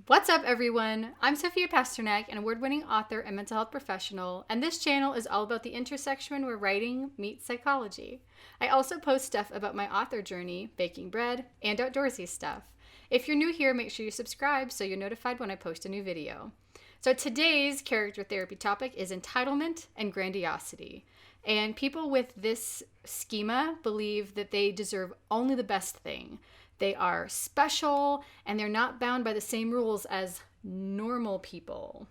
What's up, everyone? I'm Sophia Pasternak, an award-winning author and mental health professional, and this channel is all about the intersection where writing meets psychology. I also post stuff about my author journey, baking bread, and outdoorsy stuff. If you're new here, make sure you subscribe so you're notified when I post a new video. So today's character therapy topic is entitlement and grandiosity. And people with this schema believe that they deserve only the best thing. They are special and they're not bound by the same rules as normal people.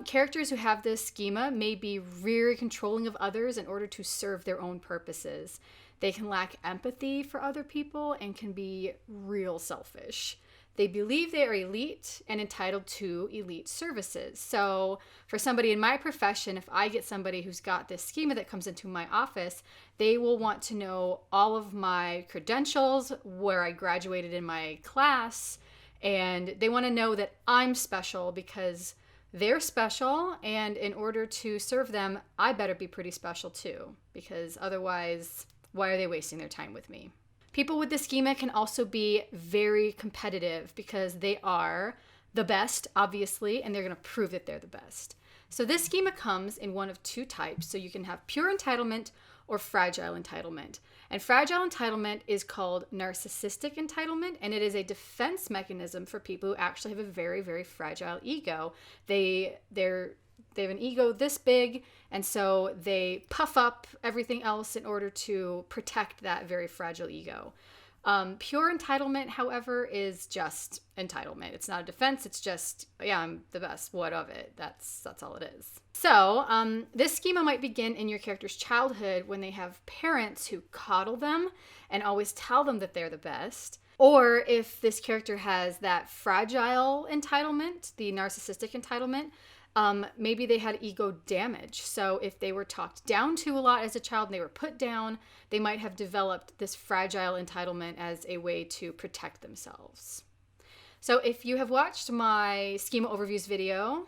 Characters who have this schema may be very controlling of others in order to serve their own purposes. They can lack empathy for other people and can be real selfish. They believe they are elite and entitled to elite services. So for somebody in my profession, if I get somebody who's got this schema that comes into my office, they will want to know all of my credentials, where I graduated in my class, and they want to know that I'm special because they're special, and in order to serve them, I better be pretty special too, because otherwise, why are they wasting their time with me? People with this schema can also be very competitive because they are the best, obviously, and they're going to prove that they're the best. So this schema comes in one of two types. So you can have pure entitlement or fragile entitlement. And fragile entitlement is called narcissistic entitlement, and it is a defense mechanism for people who actually have a very, very fragile ego. They have an ego this big, and so they puff up everything else in order to protect that very fragile ego. Pure entitlement, however, is just entitlement. It's not a defense. It's just, yeah, I'm the best. What of it? That's all it is. So this schema might begin in your character's childhood when they have parents who coddle them and always tell them that they're the best. Or if this character has that fragile entitlement, the narcissistic entitlement, maybe they had ego damage. So if they were talked down to a lot as a child and they were put down, they might have developed this fragile entitlement as a way to protect themselves. So if you have watched my schema overviews video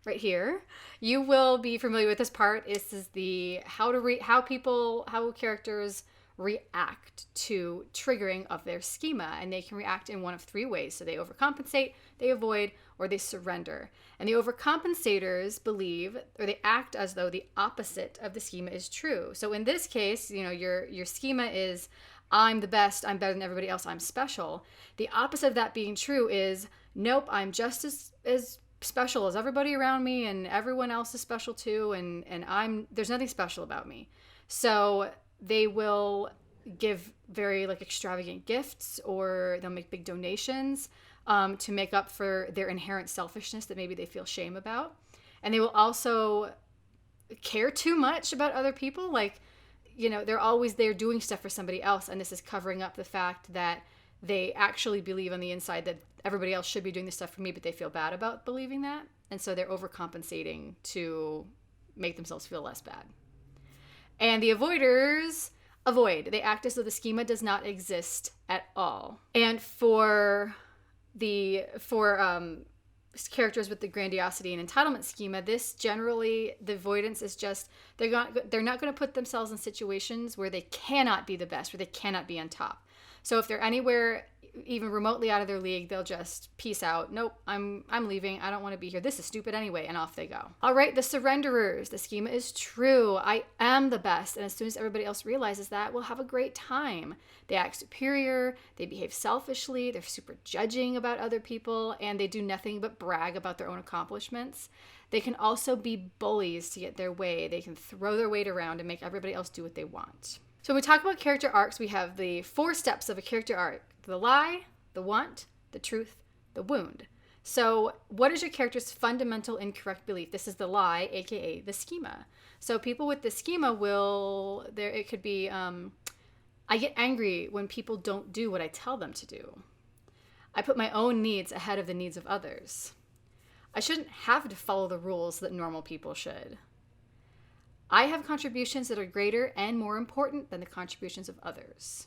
right here, you will be familiar with this part. This is the how characters react to triggering of their schema, and they can react in one of three ways. So they overcompensate, they avoid, or they surrender. And the overcompensators believe, or they act as though the opposite of the schema is true. So in this case, your schema is, I'm the best, I'm better than everybody else, I'm special. The opposite of that being true is, nope, I'm just as special as everybody around me, and everyone else is special too, and there's nothing special about me. So they will give very extravagant gifts, or they'll make big donations to make up for their inherent selfishness that maybe they feel shame about. And they will also care too much about other people. They're always there doing stuff for somebody else, and this is covering up the fact that they actually believe on the inside that everybody else should be doing this stuff for me, but they feel bad about believing that. And so they're overcompensating to make themselves feel less bad. And the avoiders avoid. They act as though the schema does not exist at all. And for characters with the grandiosity and entitlement schema, this generally, the avoidance is just, they're not going to put themselves in situations where they cannot be the best, where they cannot be on top. So if they're anywhere even remotely out of their league, they'll just peace out. Nope, I'm leaving. I don't want to be here. This is stupid anyway, and off they go. All right, the surrenderers. The schema is true. I am the best, and as soon as everybody else realizes that, we'll have a great time. They act superior. They behave selfishly. They're super judging about other people, and they do nothing but brag about their own accomplishments. They can also be bullies to get their way. They can throw their weight around and make everybody else do what they want. So when we talk about character arcs, we have the 4 steps of a character arc: the lie, the want, the truth, the wound. So what is your character's fundamental incorrect belief? This is the lie, aka the schema. So people with the schema it could be, I get angry when people don't do what I tell them to do. I put my own needs ahead of the needs of others. I shouldn't have to follow the rules that normal people should. I have contributions that are greater and more important than the contributions of others.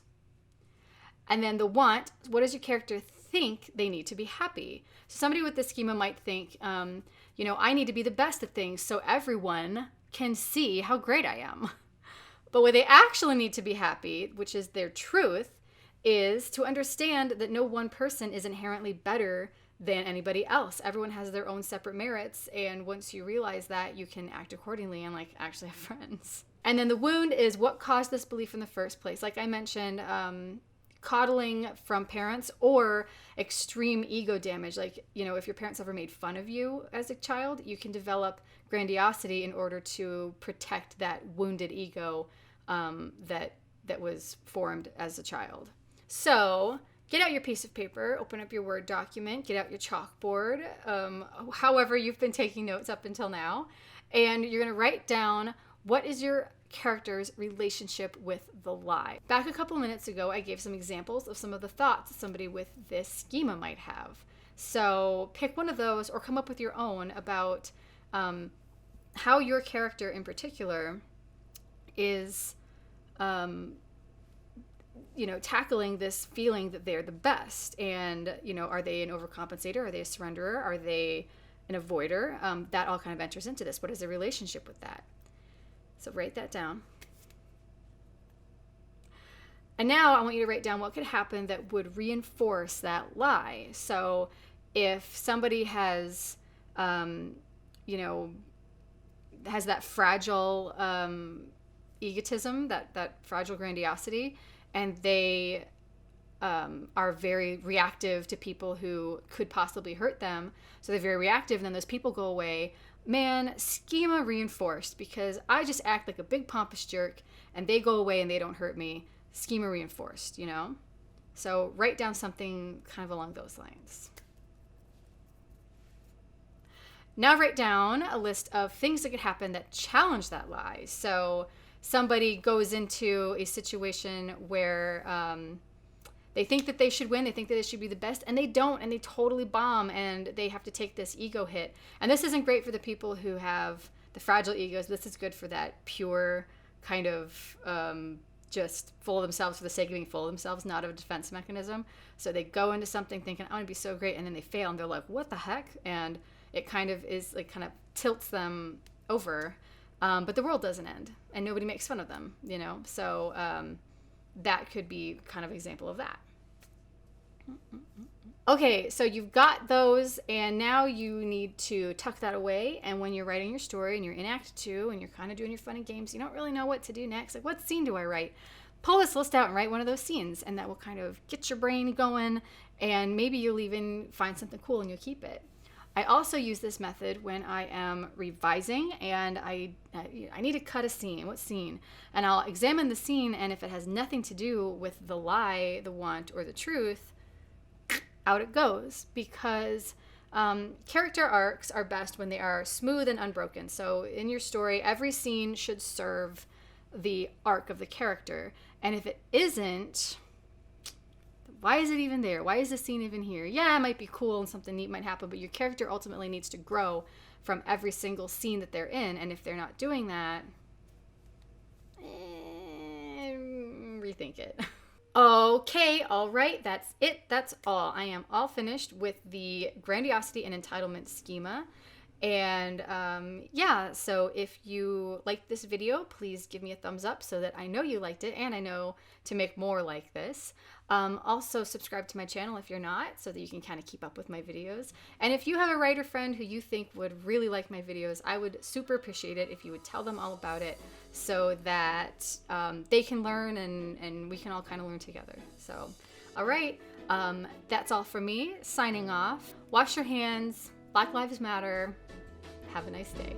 And then the want, what does your character think they need to be happy? So somebody with this schema might think, I need to be the best at things so everyone can see how great I am. But what they actually need to be happy, which is their truth, is to understand that no one person is inherently better than anybody else. Everyone has their own separate merits, and once you realize that, you can act accordingly and like actually have friends. And then the wound is what caused this belief in the first place. Like I mentioned, coddling from parents or extreme ego damage. Like, you know, if your parents ever made fun of you as a child, you can develop grandiosity in order to protect that wounded ego that was formed as a child. So get out your piece of paper, open up your Word document, get out your chalkboard, however you've been taking notes up until now, and you're going to write down what is your character's relationship with the lie. Back a couple minutes ago, I gave some examples of some of the thoughts somebody with this schema might have. So pick one of those or come up with your own about how your character in particular is tackling this feeling that they're the best. And, are they an overcompensator? Are they a surrenderer? Are they an avoider? That all kind of enters into this. What is their relationship with that? So write that down. And now I want you to write down what could happen that would reinforce that lie. So if somebody has, has that fragile egotism, that fragile grandiosity, and they are very reactive to people who could possibly hurt them. So they're very reactive, and then those people go away. Man, schema reinforced, because I just act like a big pompous jerk and they go away and they don't hurt me. Schema reinforced, So write down something kind of along those lines. Now write down a list of things that could happen that challenge that lie. So somebody goes into a situation where they think that they should win, they think that they should be the best, and they don't, and they totally bomb, and they have to take this ego hit. And this isn't great for the people who have the fragile egos. This is good for that pure kind of just full of themselves for the sake of being full of themselves, not a defense mechanism. So they go into something thinking, I want to be so great, and then they fail, and they're like, what the heck? And it kind of tilts them over. But the world doesn't end, and nobody makes fun of them, So that could be kind of an example of that. Okay, so you've got those, and now you need to tuck that away. And when you're writing your story and you're in Act 2 and you're kind of doing your fun and games, you don't really know what to do next. Like, what scene do I write? Pull this list out and write one of those scenes, and that will kind of get your brain going, and maybe you'll even find something cool and you'll keep it. I also use this method when I am revising and I need to cut a scene. What scene? And I'll examine the scene, and if it has nothing to do with the lie, the want, or the truth, out it goes. Because character arcs are best when they are smooth and unbroken. So in your story, every scene should serve the arc of the character. And if it isn't, why is it even there? Why is the scene even here? Yeah, it might be cool and something neat might happen, but your character ultimately needs to grow from every single scene that they're in. And if they're not doing that, rethink it. Okay, all right, that's it. That's all. I am all finished with the Grandiosity and Entitlement schema. And so if you liked this video, please give me a thumbs up so that I know you liked it and I know to make more like this. Also subscribe to my channel if you're not, so that you can kind of keep up with my videos. And if you have a writer friend who you think would really like my videos, I would super appreciate it if you would tell them all about it so that they can learn and we can all kind of learn together. So, all right, that's all from me. Signing off. Wash your hands. Black Lives Matter. Have a nice day.